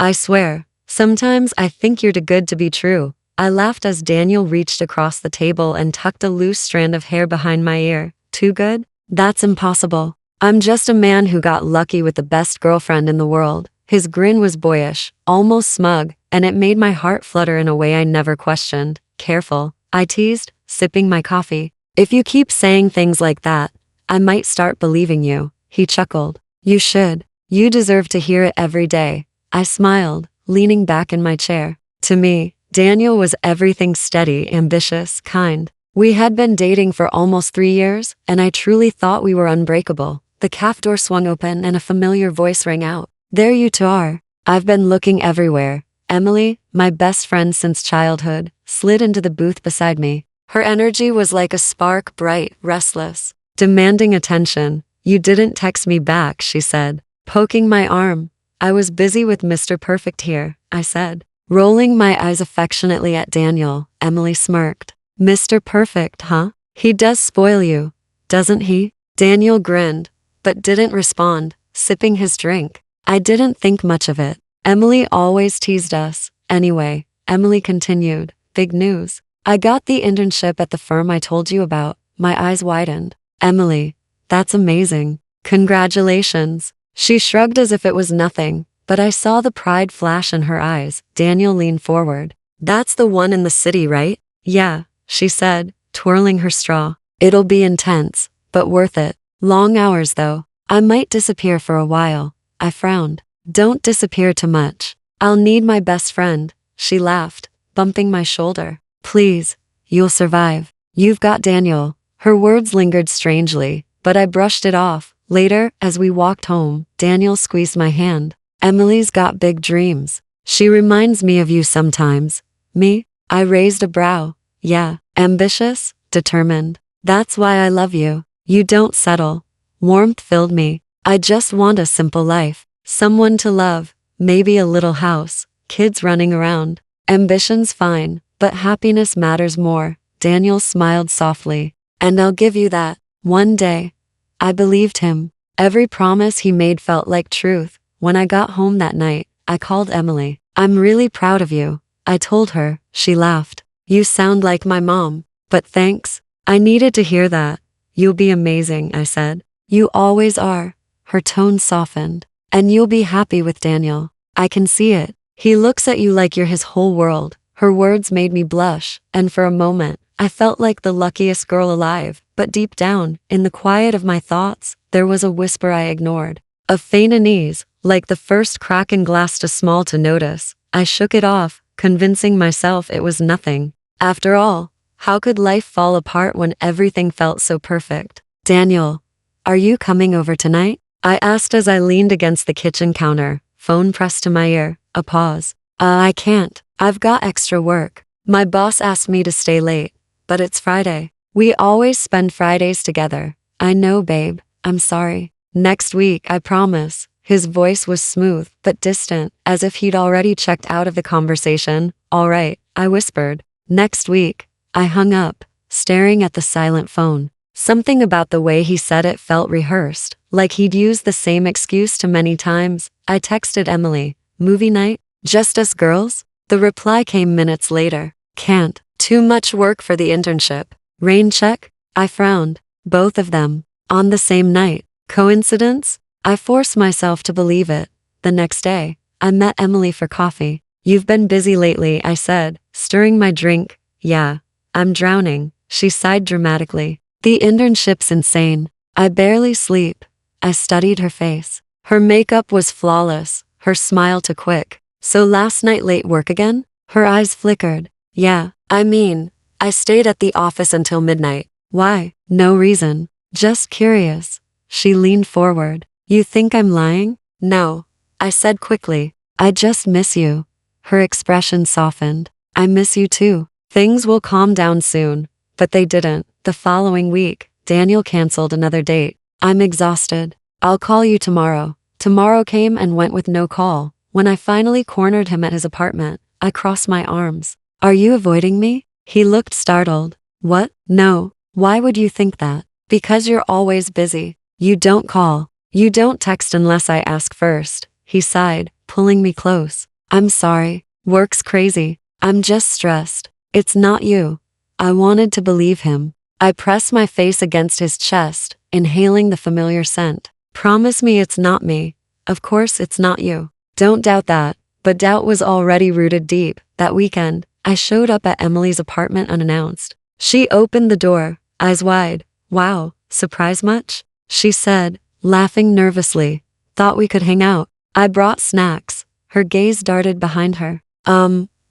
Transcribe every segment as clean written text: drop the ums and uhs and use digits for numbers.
I swear, sometimes I think you're too good to be true. I laughed as Daniel reached across the table and tucked a loose strand of hair behind my ear. Too good? That's impossible. I'm just a man who got lucky with the best girlfriend in the world. His grin was boyish, almost smug, and it made my heart flutter in a way I never questioned. Careful, I teased, sipping my coffee. If you keep saying things like that, I might start believing you. He chuckled. You should. You deserve to hear it every day. I smiled, leaning back in my chair. To me, Daniel was everything: steady, ambitious, kind. We had been dating for almost 3 years, and I truly thought we were unbreakable. The cafe door swung open and a familiar voice rang out. There you two are. I've been looking everywhere. Emily, my best friend since childhood, slid into the booth beside me. Her energy was like a spark, bright, restless, demanding attention. You didn't text me back, she said, poking my arm. I was busy with Mr. Perfect here, I said, rolling my eyes affectionately at Daniel. Emily smirked. Mr. Perfect, huh? He does spoil you, doesn't he? Daniel grinned, but didn't respond, sipping his drink. I didn't think much of it. Emily always teased us. Anyway, Emily continued. Big news. I got the internship at the firm I told you about. My eyes widened. Emily, that's amazing. Congratulations. She shrugged as if it was nothing, but I saw the pride flash in her eyes. Daniel leaned forward. That's the one in the city, right? Yeah, she said, twirling her straw. It'll be intense, but worth it. Long hours though. I might disappear for a while. I frowned. Don't disappear too much. I'll need my best friend. She laughed, bumping my shoulder. Please, you'll survive. You've got Daniel. Her words lingered strangely, but I brushed it off. Later, as we walked home, Daniel squeezed my hand. Emily's got big dreams. She reminds me of you sometimes. Me? I raised a brow. Yeah, ambitious, determined. That's why I love you. You don't settle. Warmth filled me. I just want a simple life. Someone to love. Maybe a little house. Kids running around. Ambition's fine, but happiness matters more. Daniel smiled softly. And I'll give you that. One day. I believed him. Every promise he made felt like truth. When I got home that night, I called Emily. I'm really proud of you, I told her. She laughed. You sound like my mom. But thanks. I needed to hear that. You'll be amazing, I said. You always are. Her tone softened. And you'll be happy with Daniel. I can see it. He looks at you like you're his whole world. Her words made me blush, and for a moment, I felt like the luckiest girl alive. But deep down, in the quiet of my thoughts, there was a whisper I ignored. A faint unease, like the first crack in glass too small to notice. I shook it off, convincing myself it was nothing. After all, how could life fall apart when everything felt so perfect? Daniel, are you coming over tonight? I asked as I leaned against the kitchen counter, phone pressed to my ear. A pause. I can't. I've got extra work. My boss asked me to stay late, but it's Friday. We always spend Fridays together. I know, babe. I'm sorry. Next week, I promise. His voice was smooth, but distant, as if he'd already checked out of the conversation. All right, I whispered. Next week. I hung up, staring at the silent phone. Something about the way he said it felt rehearsed, like he'd used the same excuse too many times. I texted Emily. Movie night? Just us girls? The reply came minutes later. Can't. Too much work for the internship. Rain check? I frowned. Both of them. On the same night. Coincidence? I forced myself to believe it. The next day, I met Emily for coffee. You've been busy lately, I said, stirring my drink. Yeah, I'm drowning. She sighed dramatically. The internship's insane. I barely sleep. I studied her face. Her makeup was flawless, her smile too quick. So last night late work again? Her eyes flickered. Yeah, I stayed at the office until midnight. Why? No reason. Just curious. She leaned forward. You think I'm lying? No, I said quickly. I just miss you. Her expression softened. I miss you too. Things will calm down soon. But they didn't. The following week, Daniel canceled another date. I'm exhausted. I'll call you tomorrow. Tomorrow came and went with no call. When I finally cornered him at his apartment, I crossed my arms. Are you avoiding me? He looked startled. What? No. Why would you think that? Because you're always busy. You don't call. You don't text unless I ask first. He sighed, pulling me close. I'm sorry. Work's crazy. I'm just stressed. It's not you. I wanted to believe him. I pressed my face against his chest, inhaling the familiar scent. Promise me it's not me. Of course it's not you. Don't doubt that. But doubt was already rooted deep. That weekend, I showed up at Emily's apartment unannounced. She opened the door, eyes wide. Wow, surprise much? She said, laughing nervously. Thought we could hang out. I brought snacks. Her gaze darted behind her.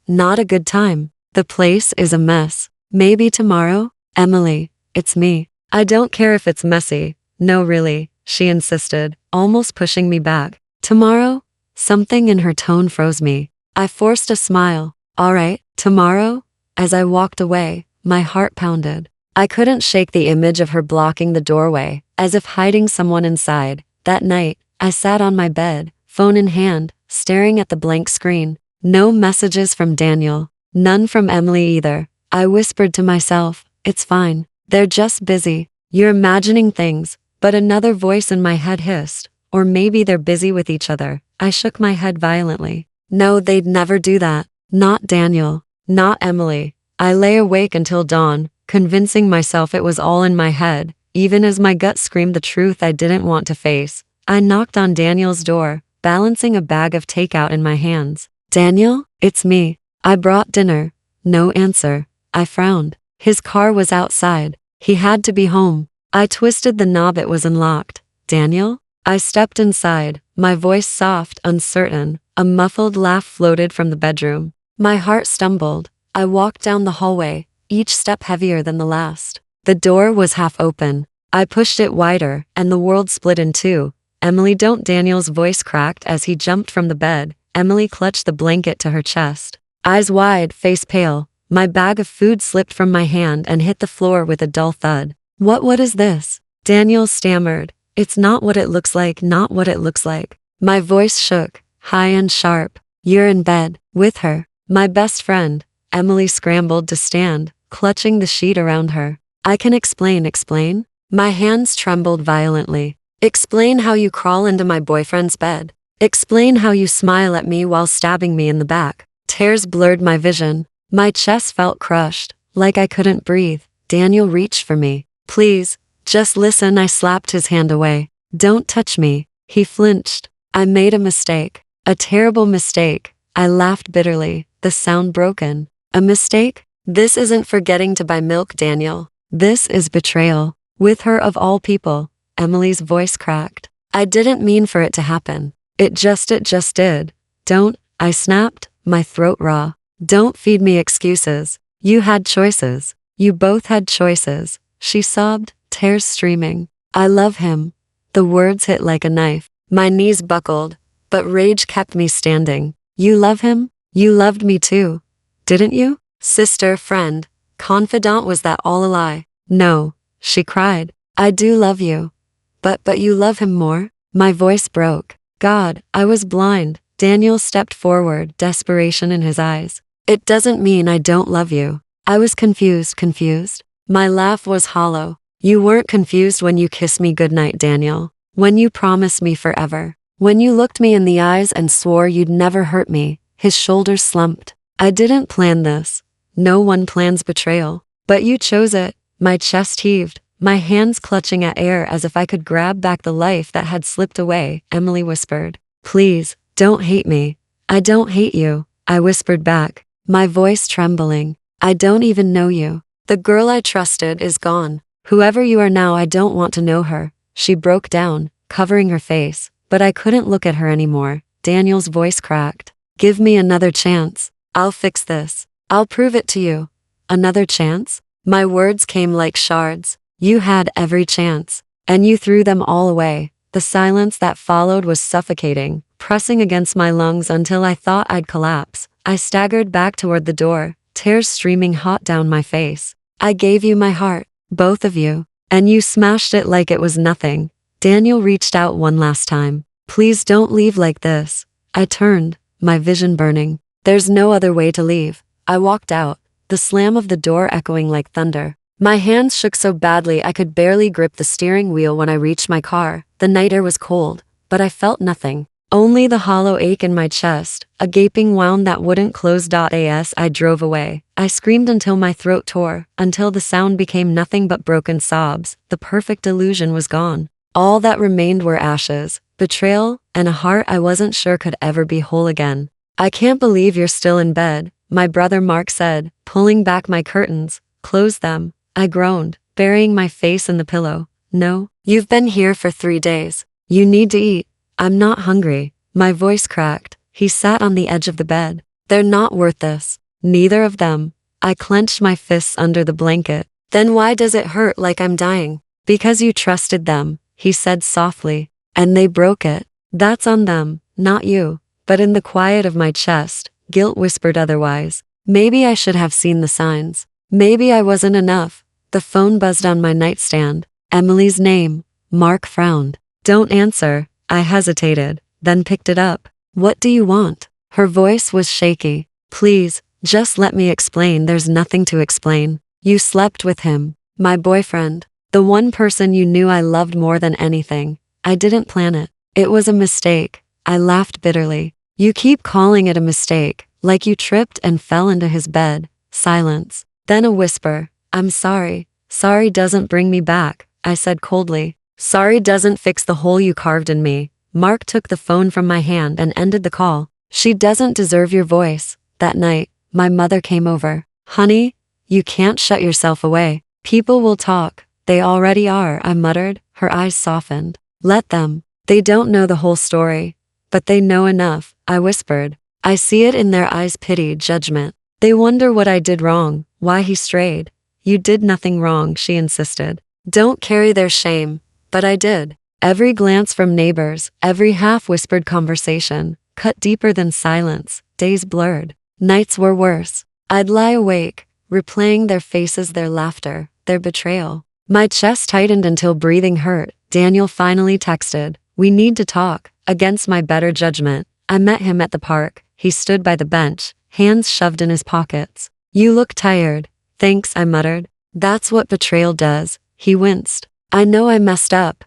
Not a good time. The place is a mess. Maybe tomorrow? Emily, it's me. I don't care if it's messy. No, really, she insisted, almost pushing me back. Tomorrow? Something in her tone froze me. I forced a smile. All right, tomorrow? As I walked away, my heart pounded. I couldn't shake the image of her blocking the doorway, as if hiding someone inside. That night, I sat on my bed, phone in hand, staring at the blank screen. No messages from Daniel. None from Emily either. I whispered to myself, it's fine. They're just busy. You're imagining things. But another voice in my head hissed. Or maybe they're busy with each other. I shook my head violently. No, they'd never do that. Not Daniel. Not Emily. I lay awake until dawn, convincing myself it was all in my head, even as my gut screamed the truth I didn't want to face. I knocked on Daniel's door, balancing a bag of takeout in my hands. Daniel, it's me. I brought dinner. No answer. I frowned. His car was outside. He had to be home. I twisted the knob. It was unlocked. Daniel? I stepped inside, my voice soft, uncertain. A muffled laugh floated from the bedroom. My heart stumbled. I walked down the hallway, each step heavier than the last. The door was half open. I pushed it wider, and the world split in two. Emily, don't. Daniel's voice cracked as he jumped from the bed. Emily clutched the blanket to her chest. Eyes wide, face pale. My bag of food slipped from my hand and hit the floor with a dull thud. What is this? Daniel stammered. It's not what it looks like, not what it looks like. My voice shook, high and sharp. You're in bed, with her, my best friend. Emily scrambled to stand, clutching the sheet around her. I can explain. My hands trembled violently. Explain how you crawl into my boyfriend's bed. Explain how you smile at me while stabbing me in the back. Tears blurred my vision. My chest felt crushed, like I couldn't breathe. Daniel reached for me. Please, just listen. I slapped his hand away. Don't touch me. He flinched. I made a mistake. A terrible mistake. I laughed bitterly, the sound broken. A mistake? This isn't forgetting to buy milk, Daniel. This is betrayal. With her of all people. Emily's voice cracked. I didn't mean for it to happen. It just did. Don't, I snapped, my throat raw. Don't feed me excuses. You had choices. You both had choices. She sobbed, tears streaming. I love him. The words hit like a knife. My knees buckled, but rage kept me standing. You love him? You loved me too. Didn't you? Sister, friend, confidant, was that all a lie? No, she cried. I do love you. But you love him more? My voice broke. God, I was blind. Daniel stepped forward, desperation in his eyes. It doesn't mean I don't love you. I was confused. My laugh was hollow. You weren't confused when you kissed me goodnight, Daniel. When you promised me forever. When you looked me in the eyes and swore you'd never hurt me. His shoulders slumped. I didn't plan this. No one plans betrayal. But you chose it. My chest heaved, my hands clutching at air as if I could grab back the life that had slipped away. Emily whispered. Please, don't hate me. I don't hate you, I whispered back, my voice trembling. I don't even know you. The girl I trusted is gone. Whoever you are now, I don't want to know her. She broke down, covering her face, but I couldn't look at her anymore. Daniel's voice cracked. Give me another chance. I'll fix this. I'll prove it to you. Another chance? My words came like shards. You had every chance, and you threw them all away. The silence that followed was suffocating, pressing against my lungs until I thought I'd collapse. I staggered back toward the door, tears streaming hot down my face. I gave you my heart, both of you, and you smashed it like it was nothing. Daniel reached out one last time. Please don't leave like this. I turned, my vision burning. There's no other way to leave. I walked out, the slam of the door echoing like thunder. My hands shook so badly I could barely grip the steering wheel when I reached my car. The night air was cold, but I felt nothing. Only the hollow ache in my chest, a gaping wound that wouldn't close. As I drove away, I screamed until my throat tore, until the sound became nothing but broken sobs. The perfect illusion was gone. All that remained were ashes, betrayal, and a heart I wasn't sure could ever be whole again. I can't believe you're still in bed, my brother Mark said, pulling back my curtains. Close them, I groaned, burying my face in the pillow. No, you've been here for 3 days. You need to eat. I'm not hungry. My voice cracked. He sat on the edge of the bed. They're not worth this. Neither of them. I clenched my fists under the blanket. Then why does it hurt like I'm dying? Because you trusted them, he said softly. And they broke it. That's on them, not you. But in the quiet of my chest, guilt whispered otherwise. Maybe I should have seen the signs. Maybe I wasn't enough. The phone buzzed on my nightstand. Emily's name. Mark frowned. Don't answer. I hesitated, then picked it up. What do you want? Her voice was shaky. Please, just let me explain. There's nothing to explain. You slept with him, my boyfriend, the one person you knew I loved more than anything. I didn't plan it. It was a mistake. I laughed bitterly. You keep calling it a mistake, like you tripped and fell into his bed. Silence. Then a whisper. I'm sorry. Sorry doesn't bring me back, I said coldly. Sorry doesn't fix the hole you carved in me. Mark took the phone from my hand and ended the call. She doesn't deserve your voice. That night, my mother came over. Honey, you can't shut yourself away. People will talk. They already are, I muttered. Her eyes softened. Let them. They don't know the whole story. But they know enough, I whispered. I see it in their eyes, pity, judgment. They wonder what I did wrong, why he strayed. You did nothing wrong, she insisted. Don't carry their shame. But I did. Every glance from neighbors, every half-whispered conversation, cut deeper than silence. Days blurred. Nights were worse. I'd lie awake, replaying their faces, their laughter, their betrayal. My chest tightened until breathing hurt. Daniel finally texted, "We need to talk." Against my better judgment, I met him at the park. He stood by the bench, hands shoved in his pockets. You look tired. Thanks, I muttered. That's what betrayal does. He winced. I know I messed up.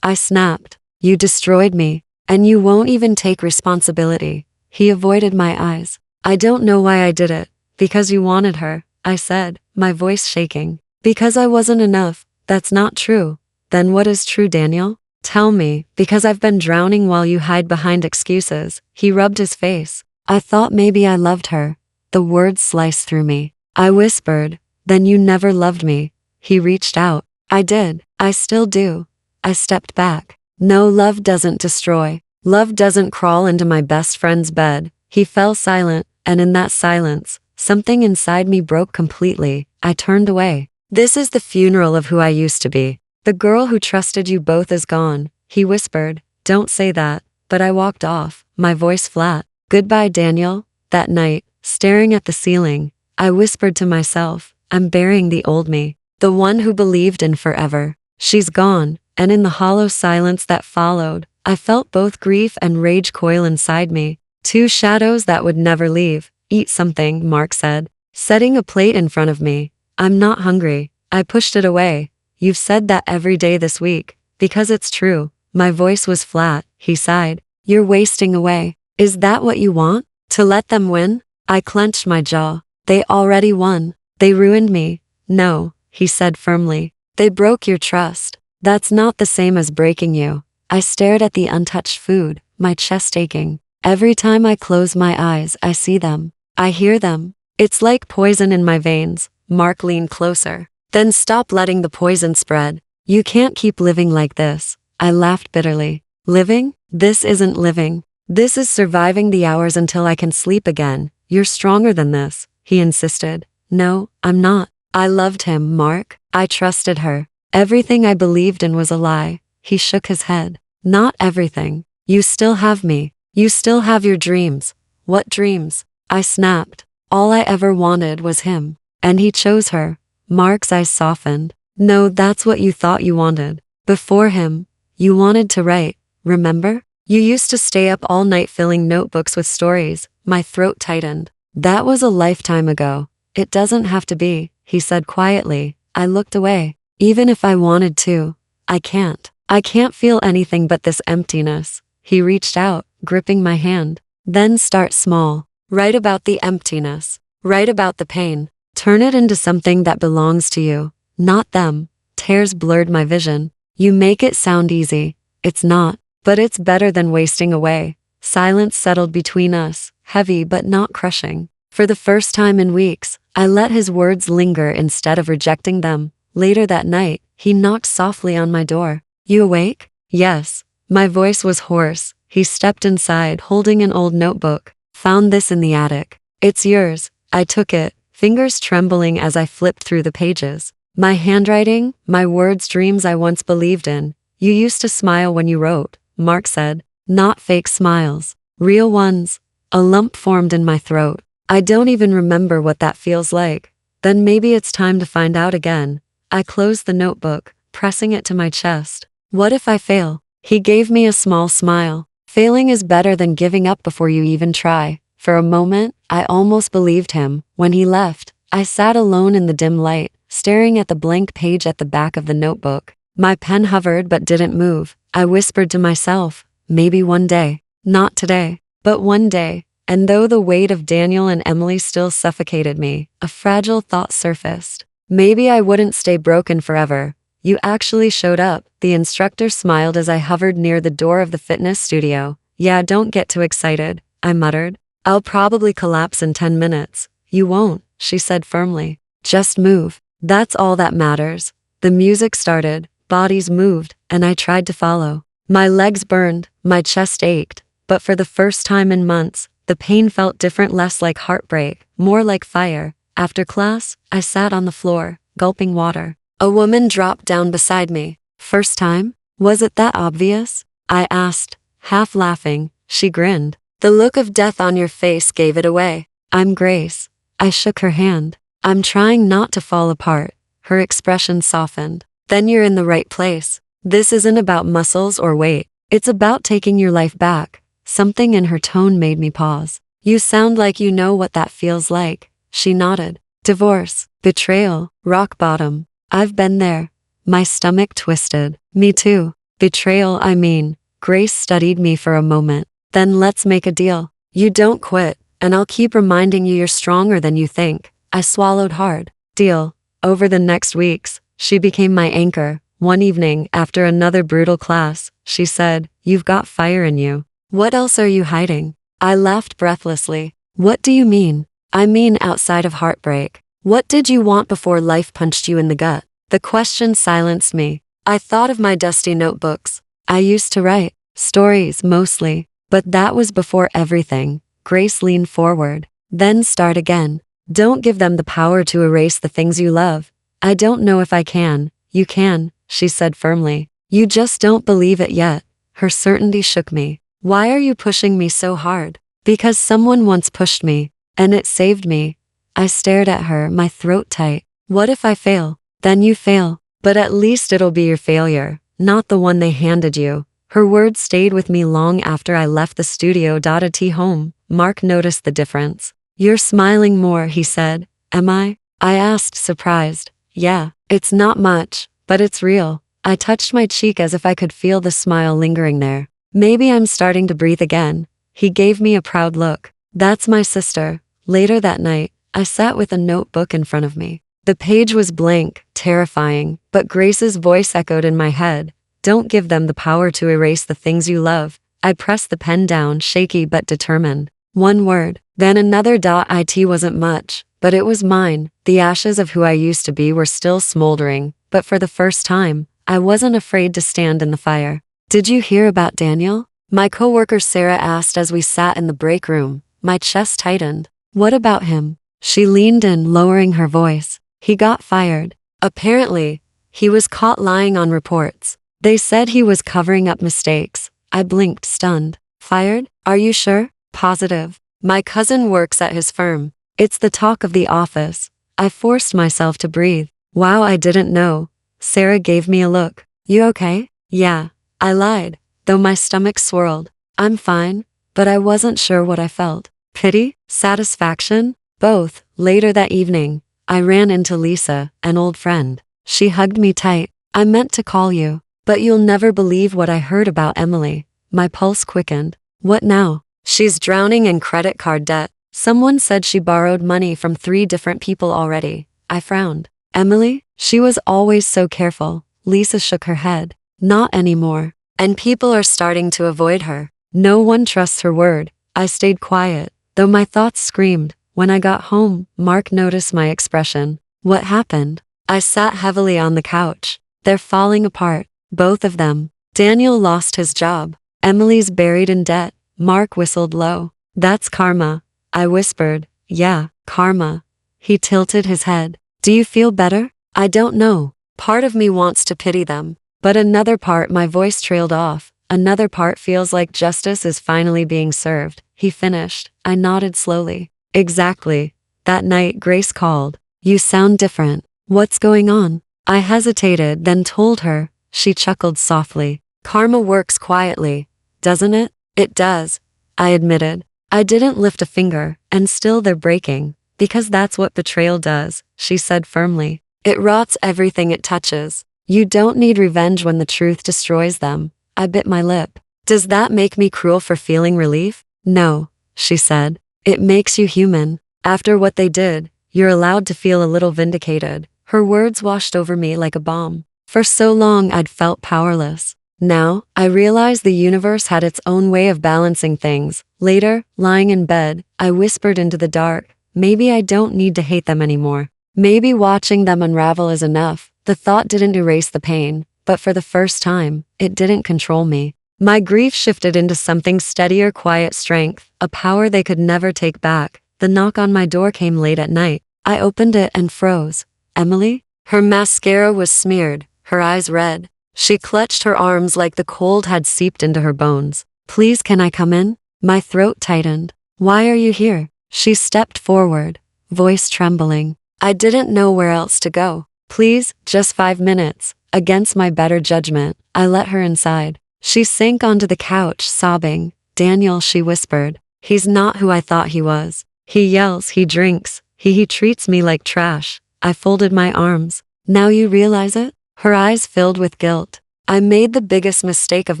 I snapped. You destroyed me. And you won't even take responsibility. He avoided my eyes. I don't know why I did it. Because you wanted her, I said, my voice shaking. Because I wasn't enough. That's not true. Then what is true, Daniel? Tell me, because I've been drowning while you hide behind excuses. He rubbed his face. I thought maybe I loved her. The words sliced through me. I whispered, then you never loved me. He reached out. I did. I still do. I stepped back. No, love doesn't destroy. Love doesn't crawl into my best friend's bed. He fell silent, and in that silence, something inside me broke completely. I turned away. This is the funeral of who I used to be. The girl who trusted you both is gone, he whispered. Don't say that. But I walked off, my voice flat. Goodbye, Daniel. That night, staring at the ceiling, I whispered to myself, I'm burying the old me. The one who believed in forever. She's gone, and in the hollow silence that followed, I felt both grief and rage coil inside me. Two shadows that would never leave. Eat something, Mark said, setting a plate in front of me. I'm not hungry. I pushed it away. You've said that every day this week. Because it's true. My voice was flat. He sighed. You're wasting away. Is that what you want? To let them win? I clenched my jaw. They already won. They ruined me. No. He said firmly. They broke your trust. That's not the same as breaking you. I stared at the untouched food, my chest aching. Every time I close my eyes, I see them. I hear them. It's like poison in my veins. Mark leaned closer. Then stop letting the poison spread. You can't keep living like this. I laughed bitterly. Living? This isn't living. This is surviving the hours until I can sleep again. You're stronger than this, he insisted. No, I'm not. I loved him, Mark. I trusted her. Everything I believed in was a lie. He shook his head. Not everything. You still have me. You still have your dreams. What dreams? I snapped. All I ever wanted was him. And he chose her. Mark's eyes softened. No, that's what you thought you wanted. Before him, you wanted to write, remember? You used to stay up all night filling notebooks with stories. My throat tightened. That was a lifetime ago. It doesn't have to be, he said quietly. I looked away. Even if I wanted to, I can't. I can't feel anything but this emptiness. He reached out, gripping my hand. Then start small. Write about the emptiness. Write about the pain. Turn it into something that belongs to you, not them. Tears blurred my vision. You make it sound easy. It's not, but it's better than wasting away. Silence settled between us, heavy but not crushing. For the first time in weeks, I let his words linger instead of rejecting them. Later that night, he knocked softly on my door. You awake? Yes. My voice was hoarse. He stepped inside, holding an old notebook. Found this in the attic. It's yours. I took it, fingers trembling as I flipped through the pages. My handwriting, my words, dreams I once believed in. You used to smile when you wrote, Mark said. Not fake smiles. Real ones. A lump formed in my throat. I don't even remember what that feels like. Then maybe it's time to find out again. I closed the notebook, pressing it to my chest. What if I fail? He gave me a small smile. Failing is better than giving up before you even try. For a moment, I almost believed him. When he left, I sat alone in the dim light, staring at the blank page at the back of the notebook. My pen hovered but didn't move. I whispered to myself, maybe one day. Not today, but one day. And though the weight of Daniel and Emily still suffocated me, a fragile thought surfaced. Maybe I wouldn't stay broken forever. You actually showed up. The instructor smiled as I hovered near the door of the fitness studio. Yeah, don't get too excited, I muttered. I'll probably collapse in 10 minutes. You won't, she said firmly. Just move. That's all that matters. The music started, bodies moved, and I tried to follow. My legs burned, my chest ached, but for the first time in months, the pain felt different, less like heartbreak, more like fire. After class, I sat on the floor, gulping water. A woman dropped down beside me. First time? Was it that obvious? I asked, half laughing. She grinned. The look of death on your face gave it away. I'm Grace. I shook her hand. I'm trying not to fall apart. Her expression softened. Then you're in the right place. This isn't about muscles or weight. It's about taking your life back. Something in her tone made me pause. You sound like you know what that feels like. She nodded. Divorce, betrayal, rock bottom. I've been there. My stomach twisted. Me too. Betrayal, I mean. Grace studied me for a moment. Then let's make a deal. You don't quit, and I'll keep reminding you you're stronger than you think. I swallowed hard. Deal. Over the next weeks, she became my anchor. One evening, after another brutal class, she said, You've got fire in you. What else are you hiding? I laughed breathlessly. What do you mean? I mean outside of heartbreak. What did you want before life punched you in the gut? The question silenced me. I thought of my dusty notebooks. I used to write. Stories, mostly. But that was before everything. Grace leaned forward. Then start again. Don't give them the power to erase the things you love. I don't know if I can. You can, she said firmly. You just don't believe it yet. Her certainty shook me. Why are you pushing me so hard? Because someone once pushed me, and it saved me. I stared at her, my throat tight. What if I fail? Then you fail. But at least it'll be your failure, not the one they handed you. Her words stayed with me long after I left the studio. At home, Mark noticed the difference. You're smiling more, he said. Am I? I asked, surprised. Yeah, it's not much, but it's real. I touched my cheek as if I could feel the smile lingering there. Maybe I'm starting to breathe again. He gave me a proud look. That's my sister. Later that night, I sat with a notebook in front of me. The page was blank, terrifying, but Grace's voice echoed in my head. Don't give them the power to erase the things you love. I pressed the pen down, shaky but determined. One word, then another. It wasn't much, but it was mine. The ashes of who I used to be were still smoldering, but for the first time, I wasn't afraid to stand in the fire. Did you hear about Daniel? My coworker Sarah asked as we sat in the break room. My chest tightened. What about him? She leaned in, lowering her voice. He got fired. Apparently, he was caught lying on reports. They said he was covering up mistakes. I blinked, stunned. Fired? Are you sure? Positive. My cousin works at his firm. It's the talk of the office. I forced myself to breathe. Wow, I didn't know. Sarah gave me a look. You okay? Yeah. I lied, though my stomach swirled. I'm fine, but I wasn't sure what I felt. Pity? Satisfaction? Both. Later that evening, I ran into Lisa, an old friend. She hugged me tight. I meant to call you, but you'll never believe what I heard about Emily. My pulse quickened. What now? She's drowning in credit card debt. Someone said she borrowed money from 3 different people already. I frowned. Emily? She was always so careful. Lisa shook her head. Not anymore. And people are starting to avoid her. No one trusts her word. I stayed quiet, though my thoughts screamed. When I got home, Mark noticed my expression. What happened? I sat heavily on the couch. They're falling apart. Both of them. Daniel lost his job. Emily's buried in debt. Mark whistled low. That's karma. I whispered. Yeah, karma. He tilted his head. Do you feel better? I don't know. Part of me wants to pity them. But another part, my voice trailed off. Another part feels like justice is finally being served. He finished. I nodded slowly. Exactly. That night Grace called. You sound different. What's going on? I hesitated, then told her. She chuckled softly. Karma works quietly, doesn't it? It does, I admitted. I didn't lift a finger, and still they're breaking. Because that's what betrayal does, she said firmly. It rots everything it touches. You don't need revenge when the truth destroys them. I bit my lip. Does that make me cruel for feeling relief? No, she said. It makes you human. After what they did, you're allowed to feel a little vindicated. Her words washed over me like a bomb. For so long I'd felt powerless. Now, I realized the universe had its own way of balancing things. Later, lying in bed, I whispered into the dark. Maybe I don't need to hate them anymore. Maybe watching them unravel is enough. The thought didn't erase the pain, but for the first time, it didn't control me. My grief shifted into something steadier, quiet strength, a power they could never take back. The knock on my door came late at night. I opened it and froze. Emily? Her mascara was smeared, her eyes red. She clutched her arms like the cold had seeped into her bones. Please, can I come in? My throat tightened. Why are you here? She stepped forward, voice trembling. I didn't know where else to go. Please, just 5 minutes. Against my better judgment, I let her inside. She sank onto the couch, sobbing. Daniel, she whispered. He's not who I thought he was. He yells, he drinks, he treats me like trash. I folded my arms. Now you realize it? Her eyes filled with guilt. I made the biggest mistake of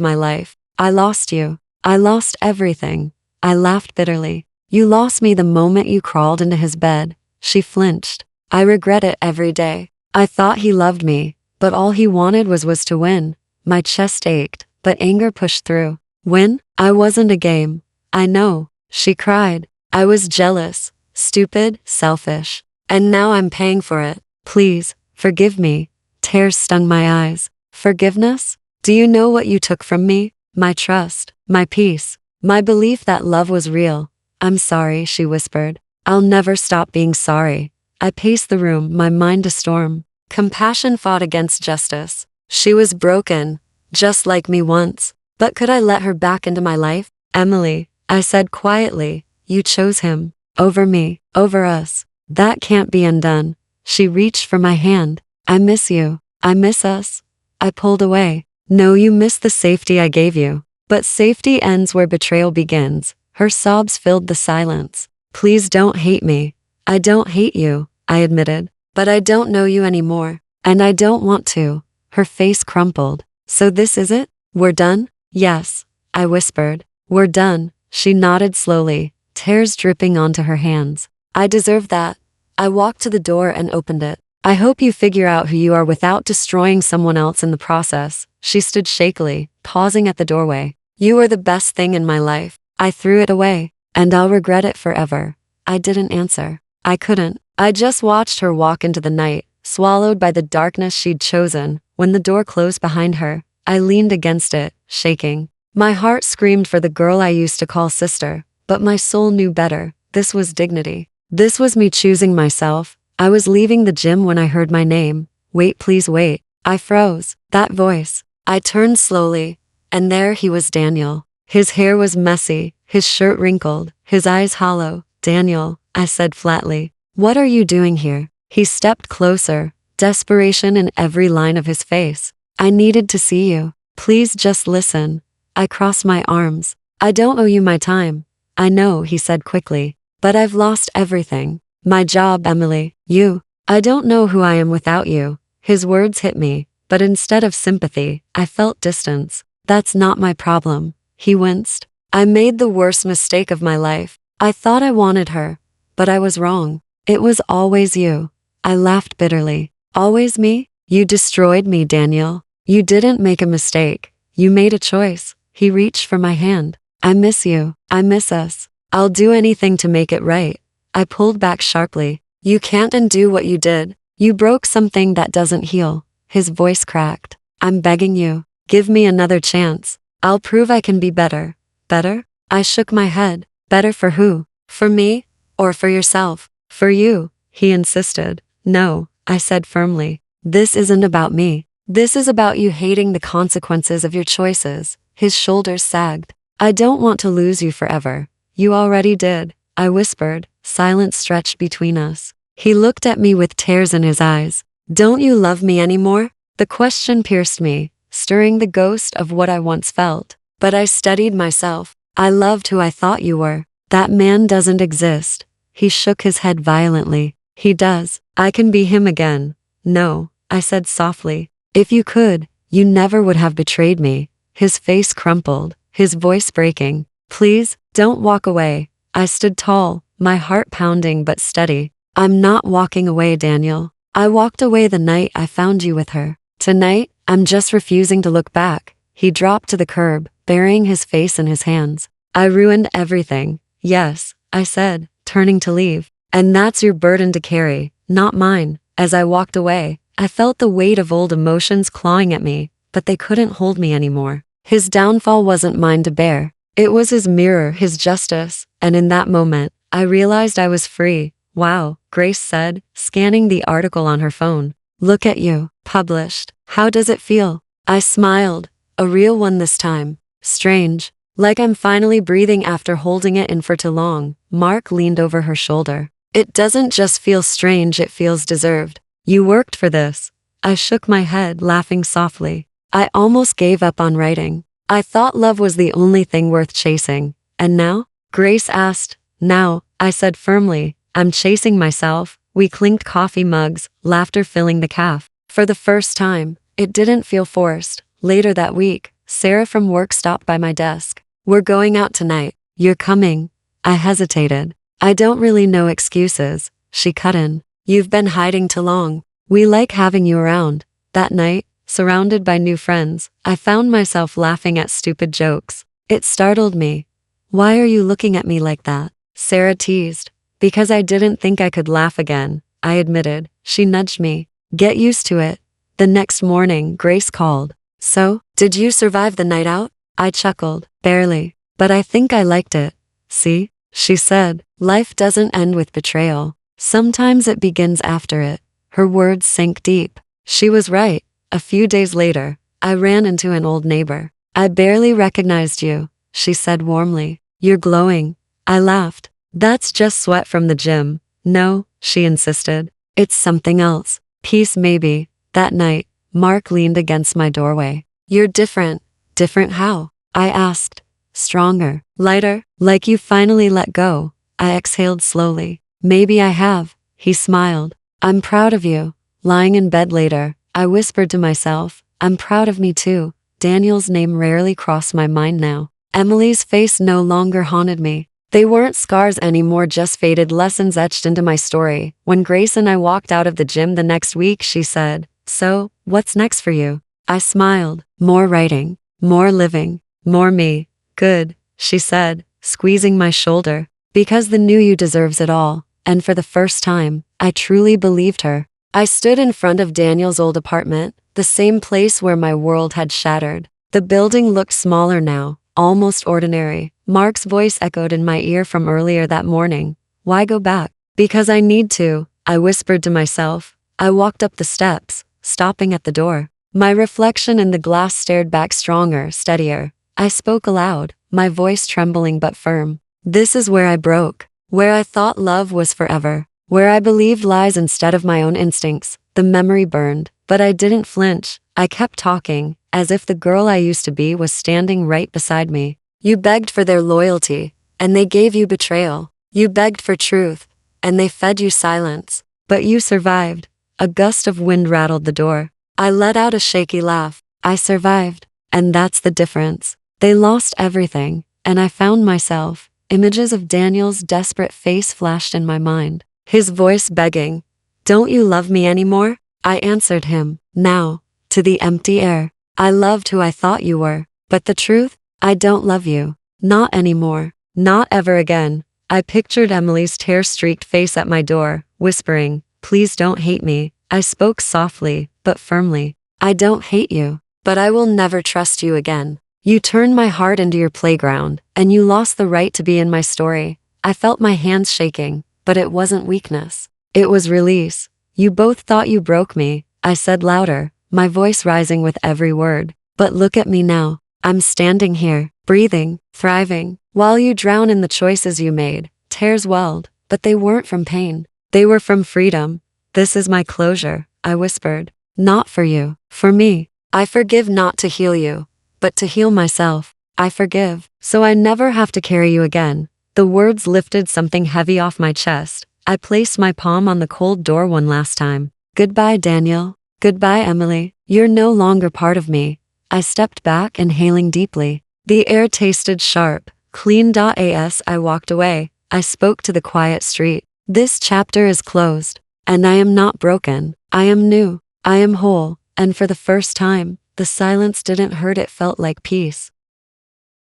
my life. I lost you. I lost everything. I laughed bitterly. You lost me the moment you crawled into his bed. She flinched. I regret it every day. I thought he loved me, but all he wanted was to win. My chest ached, but anger pushed through. Win? I wasn't a game. I know. She cried. I was jealous, stupid, selfish. And now I'm paying for it. Please, forgive me. Tears stung my eyes. Forgiveness? Do you know what you took from me? My trust, my peace, my belief that love was real. I'm sorry, she whispered. I'll never stop being sorry. I paced the room, my mind a storm. Compassion fought against justice. She was broken, just like me once. But could I let her back into my life? Emily, I said quietly, you chose him. Over me, over us. That can't be undone. She reached for my hand. I miss you. I miss us. I pulled away. No, you miss the safety I gave you. But safety ends where betrayal begins. Her sobs filled the silence. Please don't hate me. I don't hate you, I admitted. But I don't know you anymore. And I don't want to. Her face crumpled. So this is it? We're done? Yes, I whispered. We're done. She nodded slowly, tears dripping onto her hands. I deserve that. I walked to the door and opened it. I hope you figure out who you are without destroying someone else in the process. She stood shakily, pausing at the doorway. You are the best thing in my life. I threw it away, and I'll regret it forever. I didn't answer. I couldn't. I just watched her walk into the night, swallowed by the darkness she'd chosen. When the door closed behind her, I leaned against it, shaking. My heart screamed for the girl I used to call sister, but my soul knew better. This was dignity. This was me choosing myself. I was leaving the gym when I heard my name. Wait, please wait. I froze. That voice. I turned slowly, and there he was, Daniel. His hair was messy, his shirt wrinkled, his eyes hollow. Daniel, I said flatly. What are you doing here? He stepped closer, desperation in every line of his face. I needed to see you. Please just listen. I crossed my arms. I don't owe you my time. I know, he said quickly, but I've lost everything. My job, Emily, you. I don't know who I am without you. His words hit me, but instead of sympathy, I felt distance. That's not my problem, He winced. I made the worst mistake of my life. I thought I wanted her, but I was wrong. It was always you. I laughed bitterly. Always me? You destroyed me, Daniel. You didn't make a mistake. You made a choice. He reached for my hand. I miss you. I miss us. I'll do anything to make it right. I pulled back sharply. You can't undo what you did. You broke something that doesn't heal. His voice cracked. I'm begging you. Give me another chance. I'll prove I can be better. Better? I shook my head. Better for who? For me? Or for yourself? For you, he insisted. No, I said firmly. This isn't about me. This is about you hating the consequences of your choices. His shoulders sagged. I don't want to lose you forever. You already did, I whispered. Silence stretched between us. He looked at me with tears in his eyes. Don't you love me anymore? The question pierced me, stirring the ghost of what I once felt. But I steadied myself. I loved who I thought you were. That man doesn't exist. He shook his head violently. He does. I can be him again. No, I said softly. If you could, you never would have betrayed me. His face crumpled, his voice breaking. Please, don't walk away. I stood tall, my heart pounding but steady. I'm not walking away, Daniel. I walked away the night I found you with her. Tonight, I'm just refusing to look back. He dropped to the curb, burying his face in his hands. I ruined everything. Yes, I said, turning to leave. And that's your burden to carry, not mine. As I walked away, I felt the weight of old emotions clawing at me, but they couldn't hold me anymore. His downfall wasn't mine to bear. It was his mirror, his justice, and in that moment, I realized I was free. Wow, Grace said, scanning the article on her phone. Look at you, published. How does it feel? I smiled. A real one this time. Strange. Like I'm finally breathing after holding it in for too long. Mark leaned over her shoulder. It doesn't just feel strange, it feels deserved. You worked for this. I shook my head, laughing softly. I almost gave up on writing. I thought love was the only thing worth chasing. And now? Grace asked. Now, I said firmly. I'm chasing myself. We clinked coffee mugs, laughter filling the cafe. For the first time, it didn't feel forced. Later that week, Sarah from work stopped by my desk. We're going out tonight. You're coming. I hesitated. I don't really know excuses. She cut in. You've been hiding too long. We like having you around. That night, surrounded by new friends, I found myself laughing at stupid jokes. It startled me. Why are you looking at me like that? Sarah teased. Because I didn't think I could laugh again, I admitted. She nudged me. Get used to it. The next morning, Grace called. So, did you survive the night out? I chuckled. Barely. But I think I liked it. See? She said. Life doesn't end with betrayal. Sometimes it begins after it. Her words sank deep. She was right. A few days later, I ran into an old neighbor. I barely recognized you, she said warmly. You're glowing. I laughed. That's just sweat from the gym. No, she insisted. It's something else. Peace maybe. That night, Mark leaned against my doorway. You're different. Different how? I asked. Stronger. Lighter. Like you finally let go. I exhaled slowly. Maybe I have. He smiled. I'm proud of you. Lying in bed later, I whispered to myself, I'm proud of me too. Daniel's name rarely crossed my mind now. Emily's face no longer haunted me. They weren't scars anymore, just faded lessons etched into my story. When Grace and I walked out of the gym the next week, she said, So, what's next for you? I smiled. More writing. More living. More me. Good, she said, squeezing my shoulder. Because the new you deserves it all. And for the first time, I truly believed her. I stood in front of Daniel's old apartment, the same place where my world had shattered. The building looked smaller now, almost ordinary. Mark's voice echoed in my ear from earlier that morning. Why go back? Because I need to, I whispered to myself. I walked up the steps, stopping at the door. My reflection in the glass stared back stronger, steadier. I spoke aloud, my voice trembling but firm. This is where I broke. Where I thought love was forever. Where I believed lies instead of my own instincts. The memory burned, but I didn't flinch. I kept talking, as if the girl I used to be was standing right beside me. You begged for their loyalty, and they gave you betrayal. You begged for truth, and they fed you silence. But you survived. A gust of wind rattled the door. I let out a shaky laugh. I survived. And that's the difference. They lost everything, and I found myself. Images of Daniel's desperate face flashed in my mind. His voice begging, "Don't you love me anymore?" I answered him, "Now," to the empty air. "I loved who I thought you were, but the truth, I don't love you. Not anymore. Not ever again." I pictured Emily's tear-streaked face at my door, whispering, "Please don't hate me." I spoke softly, but firmly. "I don't hate you, but I will never trust you again. You turned my heart into your playground, and you lost the right to be in my story." I felt my hands shaking, but it wasn't weakness. It was release. "You both thought you broke me," I said louder, my voice rising with every word. "But look at me now. I'm standing here, breathing, thriving, while you drown in the choices you made." Tears welled, but they weren't from pain. They were from freedom. "This is my closure," I whispered. "Not for you, for me. I forgive, not to heal you, but to heal myself. I forgive, so I never have to carry you again." The words lifted something heavy off my chest. I placed my palm on the cold door one last time. "Goodbye, Daniel. Goodbye, Emily. You're no longer part of me." I stepped back, inhaling deeply. The air tasted sharp, clean. As I walked away, I spoke to the quiet street. "This chapter is closed, and I am not broken. I am new. I am whole." And for the first time, the silence didn't hurt, it felt like peace.